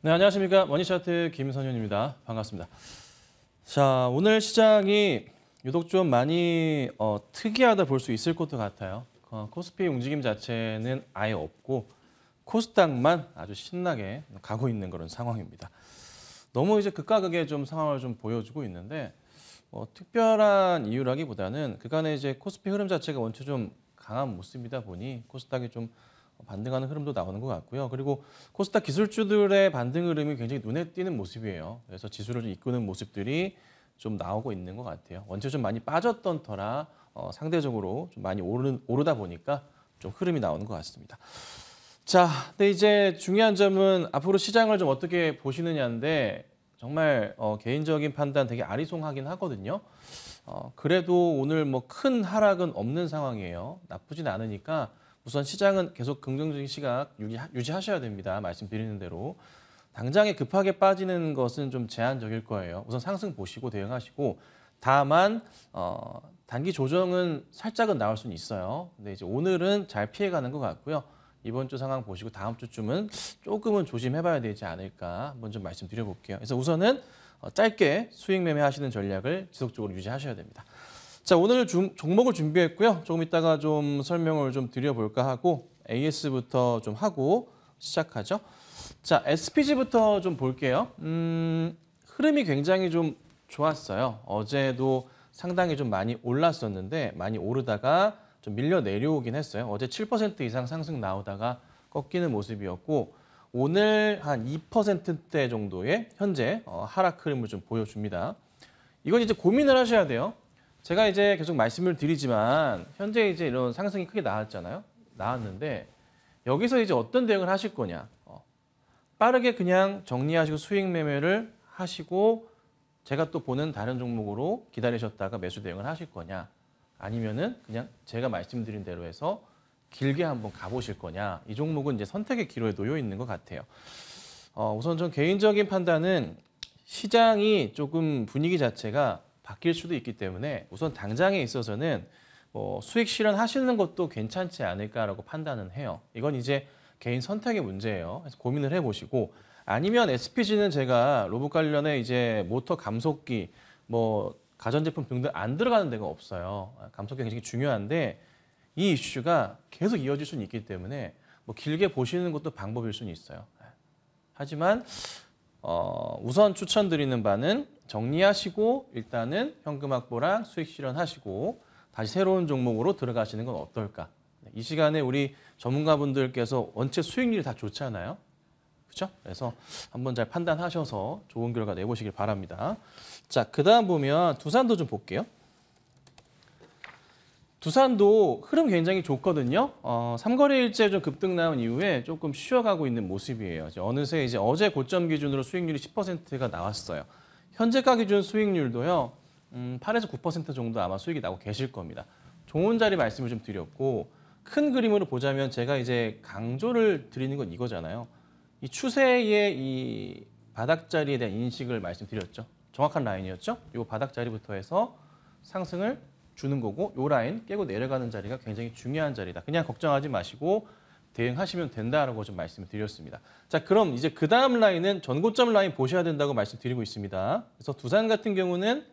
네, 안녕하십니까. 머니차트 김선현입니다. 반갑습니다. 자, 오늘 시장이 유독 좀 많이 특이하다 볼 수 있을 것도 같아요. 코스피 움직임 자체는 아예 없고 코스닥만 아주 신나게 가고 있는 그런 상황입니다. 너무 이제 극과 극의 좀 상황을 좀 보여주고 있는데 특별한 이유라기보다는 그간의 이제 코스피 흐름 자체가 원체 좀 강한 모습이다 보니 코스닥이 좀 반등하는 흐름도 나오는 것 같고요. 그리고 코스닥 기술주들의 반등 흐름이 굉장히 눈에 띄는 모습이에요. 그래서 지수를 좀 이끄는 모습들이 좀 나오고 있는 것 같아요. 원체 좀 많이 빠졌던 터라 상대적으로 좀 많이 오르다 보니까 좀 흐름이 나오는 것 같습니다. 자, 근데 이제 중요한 점은 앞으로 시장을 좀 어떻게 보시느냐인데 정말 개인적인 판단 되게 아리송하긴 하거든요. 그래도 오늘 뭐 큰 하락은 없는 상황이에요. 나쁘진 않으니까 우선 시장은 계속 긍정적인 시각 유지하셔야 됩니다. 말씀드리는 대로. 당장에 급하게 빠지는 것은 좀 제한적일 거예요. 우선 상승 보시고 대응하시고 다만 단기 조정은 살짝은 나올 수는 있어요. 근데 이제 오늘은 잘 피해가는 것 같고요. 이번 주 상황 보시고 다음 주쯤은 조금은 조심해봐야 되지 않을까 한번 좀 말씀드려볼게요. 그래서 우선은 짧게 수익 매매하시는 전략을 지속적으로 유지하셔야 됩니다. 자, 오늘 종목을 준비했고요. 조금 이따가 좀 설명을 좀 드려볼까 하고 AS부터 좀 하고 시작하죠. 자, SPG부터 좀 볼게요. 흐름이 굉장히 좀 좋았어요. 어제도 상당히 좀 많이 올랐었는데 많이 오르다가 좀 밀려 내려오긴 했어요. 어제 7% 이상 상승 나오다가 꺾이는 모습이었고 오늘 한 2%대 정도의 현재 하락 흐름을 좀 보여줍니다. 이건 이제 고민을 하셔야 돼요. 제가 이제 계속 말씀을 드리지만 현재 이제 이런 상승이 크게 나왔는데 여기서 이제 어떤 대응을 하실 거냐. 빠르게 그냥 정리하시고 수익 매매를 하시고 제가 또 보는 다른 종목으로 기다리셨다가 매수 대응을 하실 거냐. 아니면은 그냥 제가 말씀드린 대로 해서 길게 한번 가보실 거냐. 이 종목은 이제 선택의 기로에 놓여 있는 것 같아요. 우선 전 개인적인 판단은 시장이 조금 분위기 자체가 바뀔 수도 있기 때문에 우선 당장에 있어서는 수익 실현하시는 것도 괜찮지 않을까라고 판단은 해요. 이건 이제 개인 선택의 문제예요. 그래서 고민을 해보시고 아니면 SPG는 제가 로봇 관련해 이제 모터 감속기, 뭐 가전제품 등등 안 들어가는 데가 없어요. 감속기가 굉장히 중요한데 이 이슈가 계속 이어질 수는 있기 때문에 뭐 길게 보시는 것도 방법일 수는 있어요. 하지만 우선 추천드리는 바는 정리하시고 일단은 현금 확보랑 수익 실현하시고 다시 새로운 종목으로 들어가시는 건 어떨까? 이 시간에 우리 전문가분들께서 원체 수익률이 다 좋잖아요. 그렇죠? 그래서 한번 잘 판단하셔서 좋은 결과 내보시길 바랍니다. 자, 그다음 보면 두산도 좀 볼게요. 두산도 흐름 굉장히 좋거든요. 삼거래일째 좀 급등 나온 이후에 조금 쉬어가고 있는 모습이에요. 어느새 이제 어제 고점 기준으로 수익률이 10%가 나왔어요. 현재가 기준 수익률도요. 8에서 9% 정도 아마 수익이 나고 계실 겁니다. 좋은 자리 말씀을 좀 드렸고 큰 그림으로 보자면 제가 이제 강조를 드리는 건 이거잖아요. 이 추세의 이 바닥자리에 대한 인식을 말씀드렸죠. 정확한 라인이었죠. 이 바닥자리부터 해서 상승을 주는 거고 이 라인 깨고 내려가는 자리가 굉장히 중요한 자리다. 그냥 걱정하지 마시고 대응하시면 된다라고 좀 말씀을 드렸습니다. 자, 그럼 이제 그 다음 라인은 전고점 라인 보셔야 된다고 말씀드리고 있습니다. 그래서 두산 같은 경우는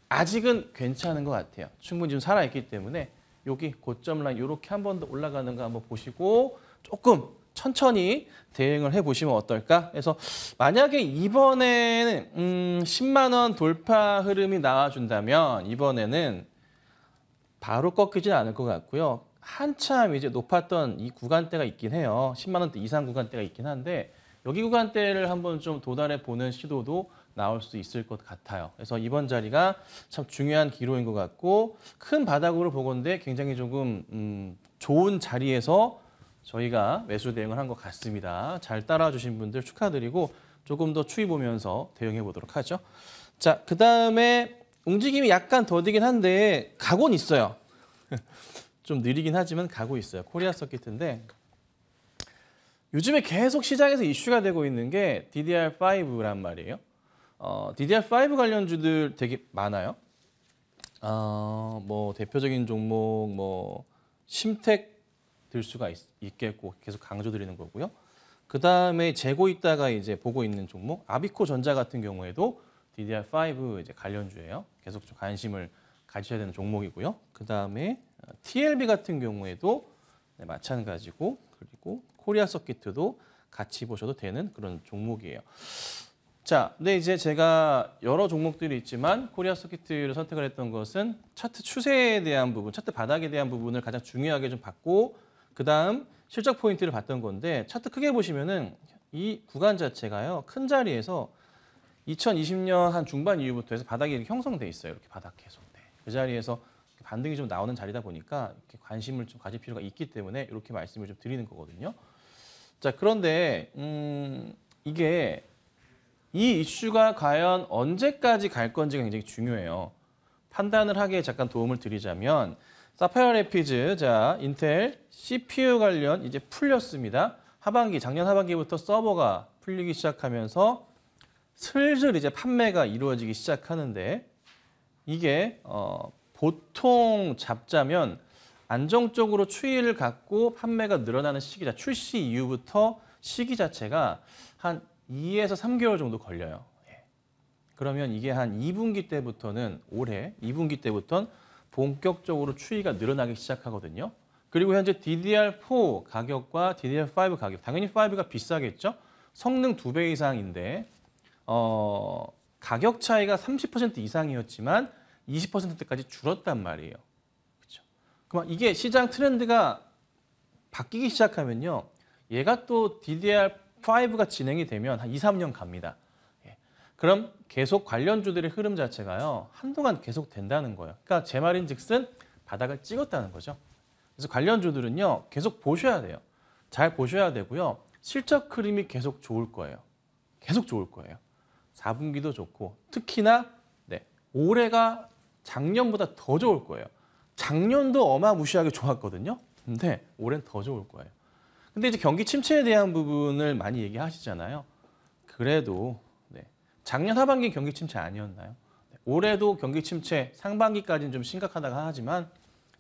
아직은 괜찮은 것 같아요. 충분히 좀 살아있기 때문에 여기 고점 라인 이렇게 한 번 더 올라가는 거 한번 보시고 조금 천천히 대응을 해보시면 어떨까? 그래서 만약에 이번에는 10만 원 돌파 흐름이 나와준다면 이번에는 바로 꺾이진 않을 것 같고요. 한참 이제 높았던 이 구간대가 있긴 해요. 10만 원대 이상 구간대가 있긴 한데 여기 구간대를 한번 좀 도달해 보는 시도도 나올 수 있을 것 같아요. 그래서 이번 자리가 참 중요한 기로인 것 같고 큰 바닥으로 보건대 굉장히 조금 좋은 자리에서 저희가 매수 대응을 한 것 같습니다. 잘 따라주신 분들 축하드리고 조금 더 추이 보면서 대응해 보도록 하죠. 자, 그다음에 움직임이 약간 더디긴 한데 가고는 있어요. 좀 느리긴 하지만 가고 있어요. 코리아 서킷인데 요즘에 계속 시장에서 이슈가 되고 있는 게 DDR5란 말이에요. DDR5 관련주들 되게 많아요. 뭐 대표적인 종목 뭐 심텍 들 수가 있겠고 계속 강조드리는 거고요. 그 다음에 재고 있다가 이제 보고 있는 종목 아비코 전자 같은 경우에도 DDR5 이제 관련주예요. 계속 좀 관심을 가지셔야 되는 종목이고요. 그 다음에 TLB 같은 경우에도 네, 마찬가지고 그리고 코리아 서킷도 같이 보셔도 되는 그런 종목이에요. 자, 근데 이제 제가 여러 종목들이 있지만 코리아 서킷을 선택을 했던 것은 차트 추세에 대한 부분, 차트 바닥에 대한 부분을 가장 중요하게 좀 봤고 그 다음 실적 포인트를 봤던 건데 차트 크게 보시면은 이 구간 자체가요. 큰 자리에서 2020년 한 중반 이후부터 해서 바닥이 이렇게 형성돼 있어요. 이렇게 바닥 계속. 네. 그 자리에서 반등이 좀 나오는 자리다 보니까 이렇게 관심을 좀 가질 필요가 있기 때문에 이렇게 말씀을 좀 드리는 거거든요. 자, 그런데 이게 이 이슈가 과연 언제까지 갈 건지가 굉장히 중요해요. 판단을 하기에 잠깐 도움을 드리자면 사파이어 래피즈, 자 인텔 CPU 관련 이제 풀렸습니다. 하반기, 작년 하반기부터 서버가 풀리기 시작하면서 슬슬 이제 판매가 이루어지기 시작하는데 이게 보통 잡자면 안정적으로 추이를 갖고 판매가 늘어나는 시기자, 출시 이후부터 시기 자체가 한 2에서 3개월 정도 걸려요. 그러면 이게 한 2분기 때부터는 올해 2분기 때부터는 본격적으로 추이가 늘어나기 시작하거든요. 그리고 현재 DDR4 가격과 DDR5 가격, 당연히 5가 비싸겠죠. 성능 2배 이상인데 가격 차이가 30% 이상이었지만 20%까지 줄었단 말이에요. 그렇죠? 그럼 이게 시장 트렌드가 바뀌기 시작하면요. 얘가 또 DDR5가 진행이 되면 한 2, 3년 갑니다. 그럼 계속 관련주들의 흐름 자체가요. 한동안 계속 된다는 거예요. 그러니까 제 말인즉슨 바닥을 찍었다는 거죠. 그래서 관련주들은요. 계속 보셔야 돼요. 잘 보셔야 되고요. 실적 흐름이 계속 좋을 거예요. 계속 좋을 거예요. 4분기도 좋고 특히나 올해가 작년보다 더 좋을 거예요. 작년도 어마무시하게 좋았거든요. 근데 올해는 더 좋을 거예요. 근데 이제 경기 침체에 대한 부분을 많이 얘기하시잖아요. 그래도 작년 하반기 경기 침체 아니었나요? 올해도 경기 침체 상반기까지는 좀 심각하다고 하지만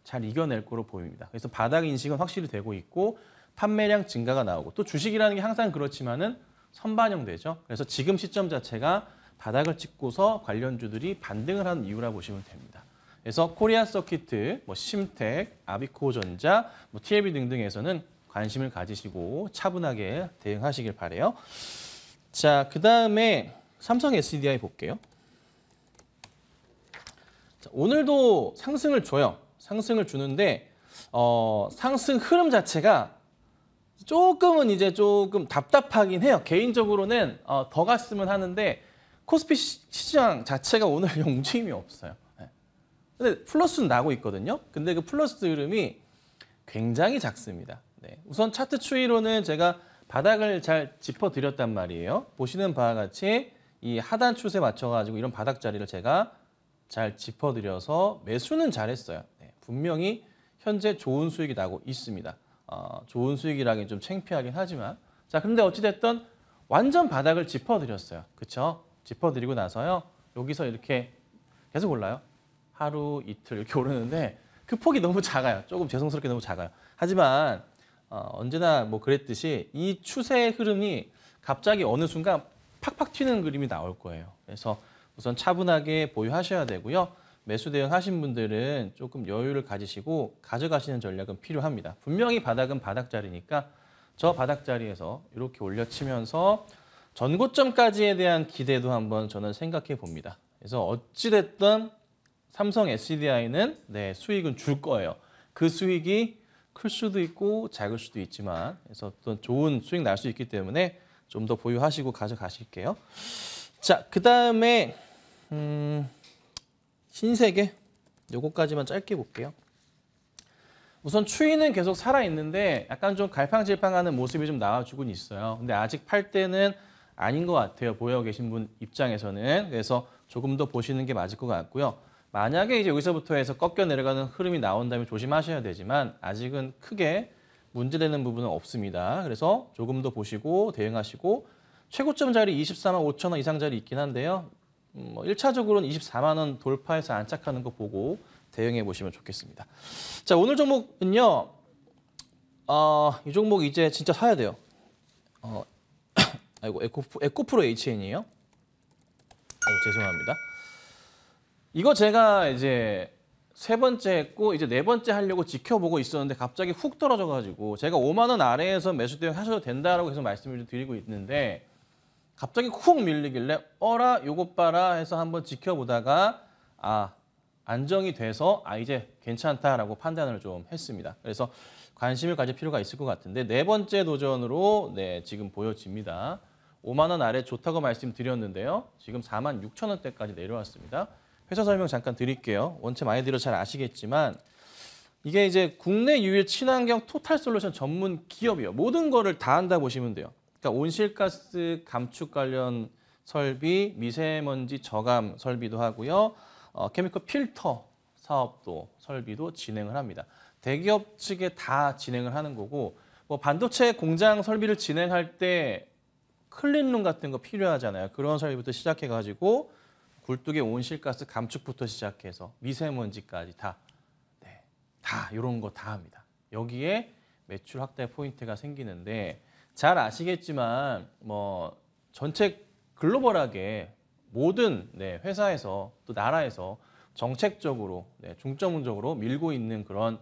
잘 이겨낼 거로 보입니다. 그래서 바닥 인식은 확실히 되고 있고 판매량 증가가 나오고 또 주식이라는 게 항상 그렇지만은 선반영되죠. 그래서 지금 시점 자체가 바닥을 찍고서 관련주들이 반등을 하는 이유라 보시면 됩니다. 그래서 코리아 서킷, 심텍, 아비코 전자, TLB 등등에서는 관심을 가지시고 차분하게 대응하시길 바래요. 자, 그다음에 삼성 SDI 볼게요. 자, 오늘도 상승을 줘요. 상승을 주는데 상승 흐름 자체가 조금은 이제 조금 답답하긴 해요. 개인적으로는 더 갔으면 하는데 코스피 시장 자체가 오늘 움직임이 없어요. 근데 플러스는 나고 있거든요. 근데 그 플러스 흐름이 굉장히 작습니다. 우선 차트 추이로는 제가 바닥을 잘 짚어드렸단 말이에요. 보시는 바와 같이 이 하단 추세 맞춰가지고 이런 바닥 자리를 제가 잘 짚어드려서 매수는 잘했어요. 분명히 현재 좋은 수익이 나고 있습니다. 좋은 수익이라긴 좀 창피하긴 하지만 자 그런데 어찌됐든 완전 바닥을 짚어드렸어요. 그렇죠? 짚어드리고 나서요. 여기서 이렇게 계속 올라요. 하루, 이틀 이렇게 오르는데 그 폭이 너무 작아요. 조금 죄송스럽게 너무 작아요. 하지만 언제나 그랬듯이 이 추세의 흐름이 갑자기 어느 순간 팍팍 튀는 그림이 나올 거예요. 그래서 우선 차분하게 보유하셔야 되고요. 매수 대응하신 분들은 조금 여유를 가지시고 가져가시는 전략은 필요합니다. 분명히 바닥은 바닥 자리니까 저 바닥 자리에서 이렇게 올려치면서 전고점까지에 대한 기대도 한번 저는 생각해 봅니다. 그래서 어찌됐든 삼성 SDI는 수익은 줄 거예요. 그 수익이 클 수도 있고 작을 수도 있지만 그래서 또 좋은 수익 날 수 있기 때문에 좀 더 보유하시고 가져가실게요. 자, 그 다음에 신세계 요거까지만 짧게 볼게요. 우선 추이는 계속 살아있는데 약간 좀 갈팡질팡하는 모습이 좀 나와주곤 있어요. 근데 아직 팔 때는 아닌 것 같아요. 보여 계신 분 입장에서는. 그래서 조금 더 보시는 게 맞을 것 같고요. 만약에 이제 여기서부터 해서 꺾여 내려가는 흐름이 나온다면 조심하셔야 되지만 아직은 크게 문제되는 부분은 없습니다. 그래서 조금 더 보시고 대응하시고 최고점 자리 24만 5천 원 이상 자리 있긴 한데요. 1차적으로는 24만 원 돌파해서 안착하는 거 보고 대응해 보시면 좋겠습니다. 자, 오늘 종목은요. 이 종목 이제 진짜 사야 돼요. 어, 아이고 에코프로 HN이에요. 아이고, 죄송합니다. 이거 제가 이제 세 번째 했고 이제 네 번째 하려고 지켜보고 있었는데 갑자기 훅 떨어져가지고 제가 5만 원 아래에서 매수 대응 하셔도 된다라고 계속 말씀을 좀 드리고 있는데 갑자기 훅 밀리길래 어라 요것 봐라 해서 한번 지켜보다가 안정이 돼서 이제 괜찮다라고 판단을 좀 했습니다. 그래서 관심을 가질 필요가 있을 것 같은데 네 번째 도전으로 지금 보여집니다. 5만 원 아래 좋다고 말씀드렸는데요. 지금 4만 6천 원대까지 내려왔습니다. 회사 설명 잠깐 드릴게요. 원체 많이들 잘 아시겠지만 이게 이제 국내 유일 친환경 토탈솔루션 전문 기업이에요. 모든 거를 다 한다 보시면 돼요. 그러니까 온실가스 감축 관련 설비, 미세먼지 저감 설비도 하고요. 케미컬 필터 사업도 설비도 진행을 합니다. 대기업 측에 다 진행을 하는 거고 뭐 반도체 공장 설비를 진행할 때 클린룸 같은 거 필요하잖아요. 그런 설비부터 시작해가지고 굴뚝의 온실가스 감축부터 시작해서 미세먼지까지 다 이런 거 다 합니다. 여기에 매출 확대 포인트가 생기는데 잘 아시겠지만 뭐 전체 글로벌하게 모든 회사에서 또 나라에서 정책적으로 중점적으로 밀고 있는 그런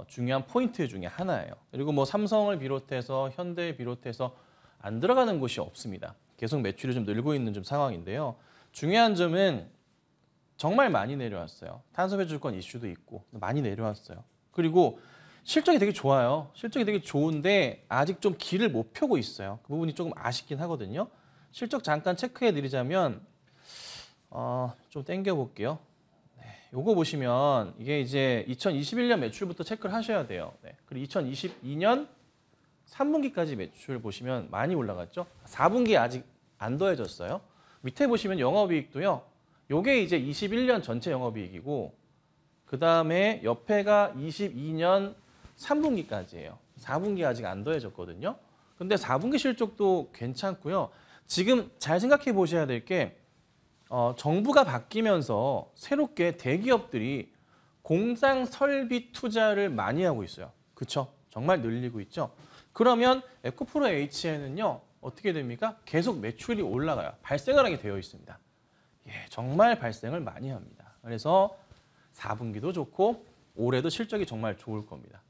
중요한 포인트 중에 하나예요. 그리고 뭐 삼성을 비롯해서 현대를 비롯해서 안 들어가는 곳이 없습니다. 계속 매출이 좀 늘고 있는 좀 상황인데요. 중요한 점은 정말 많이 내려왔어요. 탄소 배출권 이슈도 있고 많이 내려왔어요. 그리고 실적이 되게 좋아요. 실적이 되게 좋은데 아직 좀 길을 못 펴고 있어요. 그 부분이 조금 아쉽긴 하거든요. 실적 잠깐 체크해 드리자면 좀 땡겨 볼게요. 요거 보시면 이게 이제 2021년 매출부터 체크를 하셔야 돼요. 그리고 2022년 3분기까지 매출 보시면 많이 올라갔죠. 4분기에 아직 안 더해졌어요. 밑에 보시면 영업이익도요. 요게 이제 21년 전체 영업이익이고 그 다음에 옆에가 22년 3분기까지예요. 4분기 아직 안 더해졌거든요. 근데 4분기 실적도 괜찮고요. 지금 잘 생각해 보셔야 될 게 정부가 바뀌면서 새롭게 대기업들이 공장 설비 투자를 많이 하고 있어요. 그렇죠? 정말 늘리고 있죠. 그러면 에코프로 HN은요. 어떻게 됩니까? 계속 매출이 올라가요. 발생을 하게 되어 있습니다. 정말 발생을 많이 합니다. 그래서 4분기도 좋고 올해도 실적이 정말 좋을 겁니다.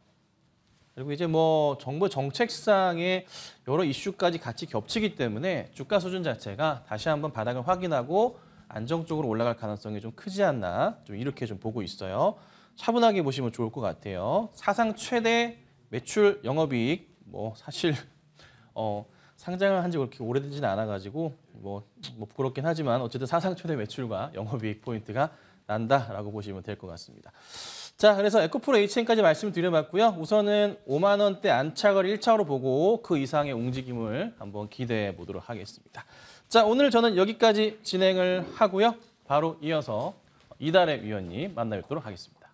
그리고 이제 뭐 정부 정책상의 여러 이슈까지 같이 겹치기 때문에 주가 수준 자체가 다시 한번 바닥을 확인하고 안정적으로 올라갈 가능성이 좀 크지 않나 좀 이렇게 좀 보고 있어요. 차분하게 보시면 좋을 것 같아요. 사상 최대 매출 영업이익 뭐 사실 상장을 한 지 그렇게 오래되지는 않아가지고 뭐 부끄럽긴 하지만 어쨌든 사상 최대 매출과 영업이익 포인트가 난다라고 보시면 될 것 같습니다. 자, 그래서 에코프로 HN까지 말씀드려봤고요. 우선은 5만 원대 안착을 1차로 보고 그 이상의 움직임을 한번 기대해 보도록 하겠습니다. 자, 오늘 저는 여기까지 진행을 하고요. 바로 이어서 이달의 위원님 만나뵙도록 하겠습니다.